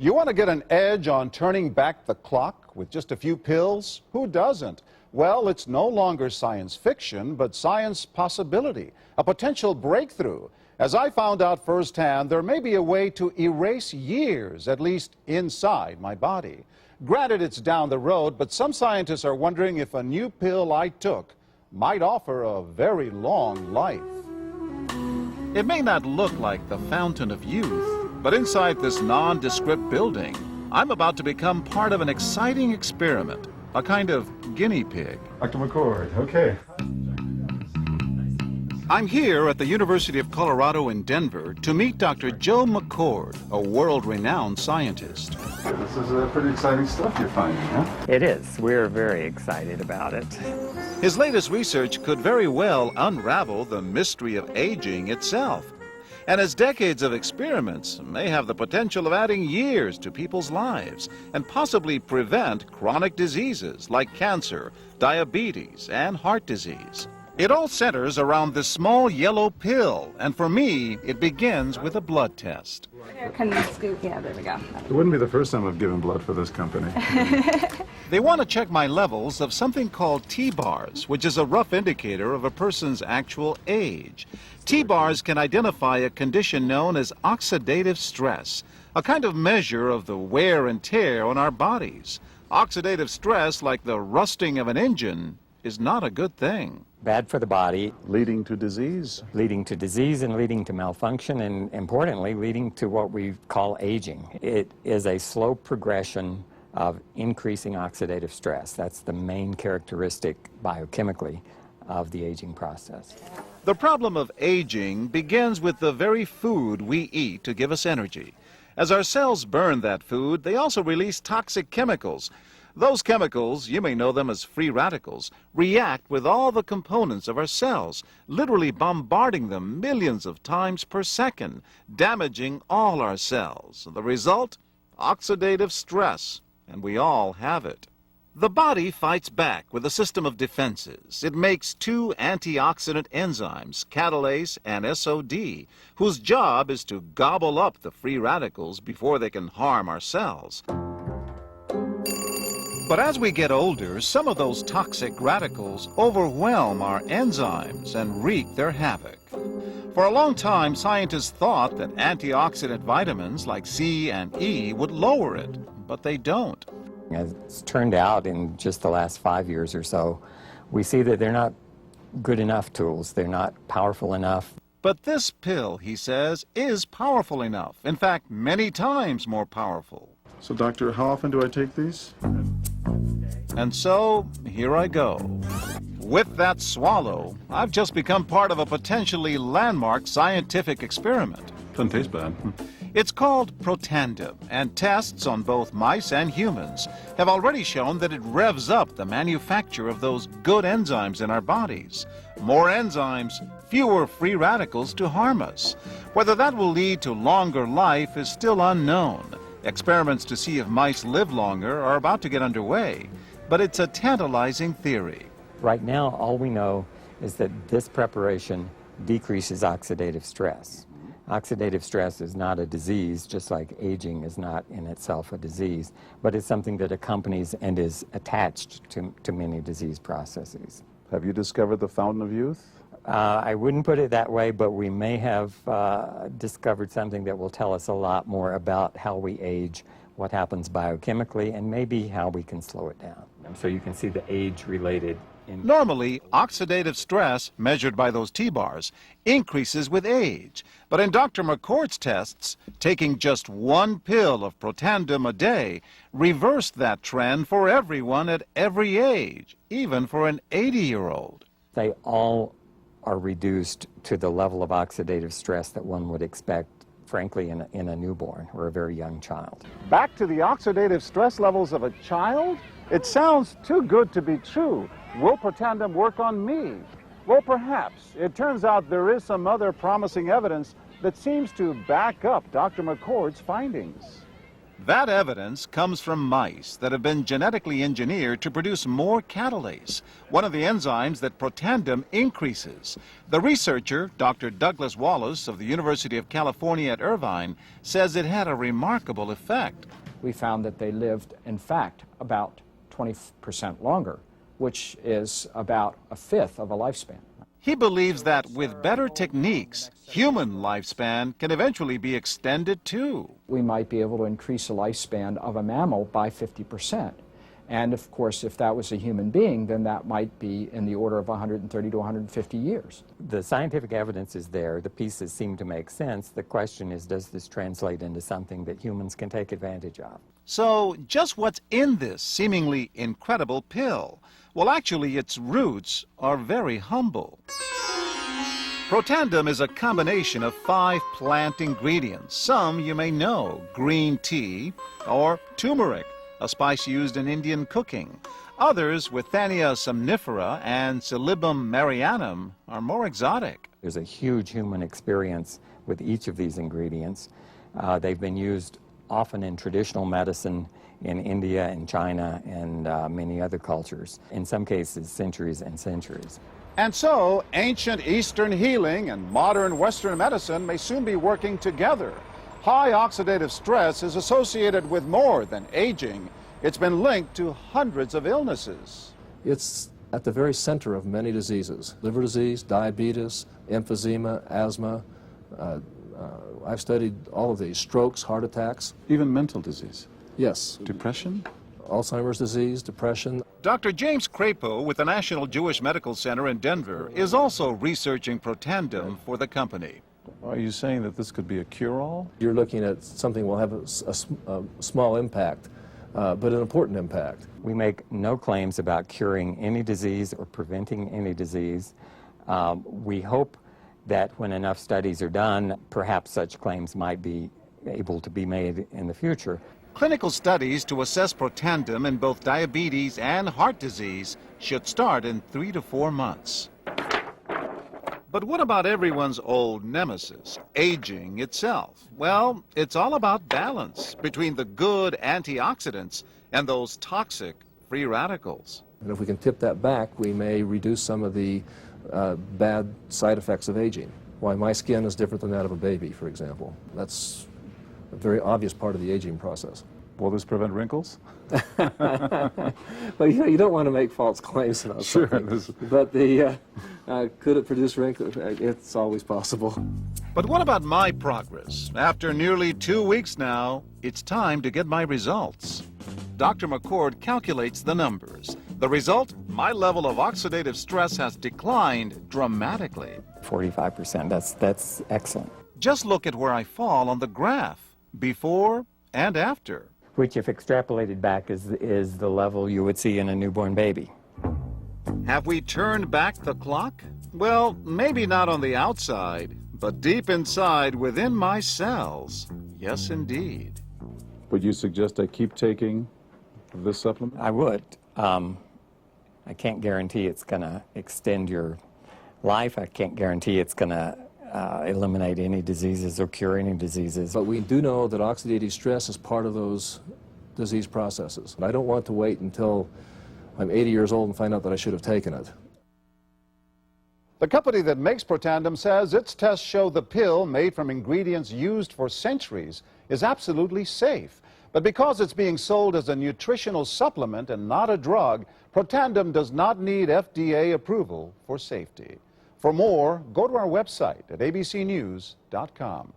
You want to get an edge on turning back the clock with just a few pills? Who doesn't? Well, it's no longer science fiction, but science possibility, a potential breakthrough. As I found out firsthand, there may be a way to erase years, at least inside my body. Granted, it's down the road, but some scientists are wondering if a new pill I took might offer a very long life. It may not look like the fountain of youth, but inside this nondescript building, I'm about to become part of an exciting experiment, a kind of guinea pig. Dr. McCord, okay. I'm here at the University of Colorado in Denver to meet Dr. Joe McCord, a world-renowned scientist. This is pretty exciting stuff you're finding, huh? It is. We're very excited about it. His latest research could very well unravel the mystery of aging itself. And his decades of experiments may have the potential of adding years to people's lives and possibly prevent chronic diseases like cancer, diabetes, and heart disease. It all centers around this small yellow pill, and for me, it begins with a blood test. Can you scoop? Yeah, there we go. It wouldn't be the first time I've given blood for this company. They want to check my levels of something called T-bars, which is a rough indicator of a person's actual age. T-bars can identify a condition known as oxidative stress, a kind of measure of the wear and tear on our bodies. Oxidative stress, like the rusting of an engine, is not a good thing. Bad for the body. Leading to disease? Leading to disease and leading to malfunction, and importantly, leading to what we call aging. It is a slow progression of increasing oxidative stress. That's the main characteristic biochemically of the aging process. The problem of aging begins with the very food we eat to give us energy. As our cells burn that food, they also release toxic chemicals. Those chemicals, you may know them as free radicals, react with all the components of our cells, literally bombarding them millions of times per second, damaging all our cells. The result? Oxidative stress, and we all have it. The body fights back with a system of defenses. It makes two antioxidant enzymes, catalase and SOD, whose job is to gobble up the free radicals before they can harm our cells. But as we get older, some of those toxic radicals overwhelm our enzymes and wreak their havoc. For a long time, scientists thought that antioxidant vitamins like C and E would lower it, but they don't. As it's turned out in just the last 5 years or so, we see that they're not good enough tools. They're not powerful enough. But this pill, he says, is powerful enough. In fact, many times more powerful. So, doctor, how often do I take these? And so, here I go. With that swallow, I've just become part of a potentially landmark scientific experiment. Doesn't taste bad. It's called Protandim, and tests on both mice and humans have already shown that it revs up the manufacture of those good enzymes in our bodies. More enzymes, fewer free radicals to harm us. Whether that will lead to longer life is still unknown. Experiments to see if mice live longer are about to get underway, but it's a tantalizing theory. Right now, all we know is that this preparation decreases oxidative stress. Oxidative stress is not a disease, just like aging is not in itself a disease, but it's something that accompanies and is attached to many disease processes. Have you discovered the fountain of youth? I wouldn't put it that way, but we may have discovered something that will tell us a lot more about how we age, what happens biochemically, and maybe how we can slow it down. So you can see the age-related. Normally, oxidative stress, measured by those T-bars, increases with age. But in Dr. McCord's tests, taking just one pill of Protandim a day reversed that trend for everyone at every age, even for an 80-year-old. They all are reduced to the level of oxidative stress that one would expect, frankly, in a newborn or a very young child. Back to the oxidative stress levels of a child? It sounds too good to be true. Will Protandim work on me? Well, perhaps. It turns out there is some other promising evidence that seems to back up Dr. McCord's findings. That evidence comes from mice that have been genetically engineered to produce more catalase, one of the enzymes that Protandim increases. The researcher, Dr. Douglas Wallace of the University of California at Irvine, says it had a remarkable effect. We found that they lived, in fact, about 20% longer, which is about a fifth of a lifespan. He believes that with better techniques, human lifespan can eventually be extended too. We might be able to increase the lifespan of a mammal by 50%. And of course, if that was a human being, then that might be in the order of 130 to 150 years. The scientific evidence is there. The pieces seem to make sense. The question is, does this translate into something that humans can take advantage of? So, just what's in this seemingly incredible pill? Well, actually, its roots are very humble. Protandim is a combination of 5 plant ingredients. Some you may know: green tea or turmeric, a spice used in Indian cooking. Others, Withania somnifera and Silybum marianum, are more exotic. There's a huge human experience with each of these ingredients. They've been used often in traditional medicine in India and China and many other cultures. In some cases, centuries and centuries. And so, ancient Eastern healing and modern Western medicine may soon be working together. High oxidative stress is associated with more than aging. It's been linked to hundreds of illnesses. It's at the very center of many diseases: liver disease, diabetes, emphysema, asthma. I've studied all of these: strokes, heart attacks. Even mental disease. Yes. Depression? Alzheimer's disease, depression. Dr. James Crapo with the National Jewish Medical Center in Denver is also researching Protandim for the company. Are you saying that this could be a cure-all? You're looking at something will have a small impact, but an important impact. We make no claims about curing any disease or preventing any disease. We hope that when enough studies are done, perhaps such claims might be able to be made in the future. Clinical studies to assess Protandim in both diabetes and heart disease should start in 3 to 4 months. But what about everyone's old nemesis, aging itself? Well, it's all about balance between the good antioxidants and those toxic free radicals. And if we can tip that back, we may reduce some of the bad side effects of aging. Why my skin is different than that of a baby, for example. That's a very obvious part of the aging process. Will this prevent wrinkles? Well, you don't want to make false claims about something. But could it produce wrinkles? It's always possible. But what about my progress? After nearly 2 weeks now, it's time to get my results. Dr. McCord calculates the numbers. The result? My level of oxidative stress has declined dramatically. 45%, that's excellent. Just look at where I fall on the graph, before and after. Which, if extrapolated back, is the level you would see in a newborn baby. Have we turned back the clock? Well, maybe not on the outside, but deep inside within my cells. Yes, indeed. Would you suggest I keep taking this supplement? I would. I can't guarantee it's going to extend your life. I can't guarantee it's going to eliminate any diseases or cure any diseases. But we do know that oxidative stress is part of those disease processes. I don't want to wait until I'm 80 years old and find out that I should have taken it. The company that makes Protandim says its tests show the pill, made from ingredients used for centuries, is absolutely safe. But because it's being sold as a nutritional supplement and not a drug, Protandim does not need FDA approval for safety. For more, go to our website at abcnews.com.